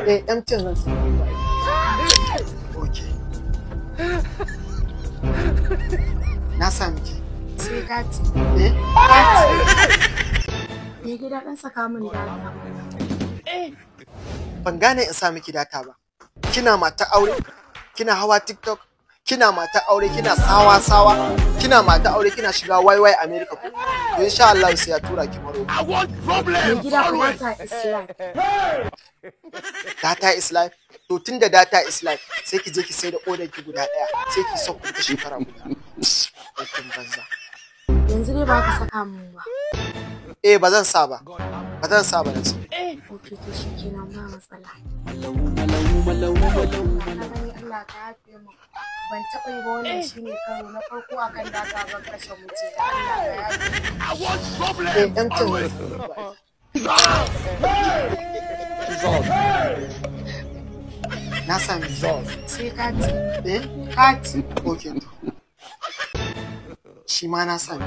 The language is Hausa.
MTN zan sa. Okay. Na sa miki. Sai kati. Kati. Me gida dan saka min data. Ban gane in sa miki data ba. Kina mata aure? Kina hawa TikTok? Kina mata aure kina sawa? Kina mata aure kina shiga YY America ko? To insha Allah sai ya tura ki maro. Me gida ku data Islam. Data is life. To tunda data is life sai ki je ki sai da order ki guda daya sai ki sauko ta shekara guda. Aikin banza. Yanzu dai ba ka saka min ba. Ba zan sa ba. Ba zan sa ba nan. Okay to shikenan ba matsala. Allah ka yafe mu. Ban taɓa yi ba wannan shine karo na farko akan data ban kashe miji. Allah ka yafe. MTN. Na sami sai kati. kati. Okay. Shi ma na sami.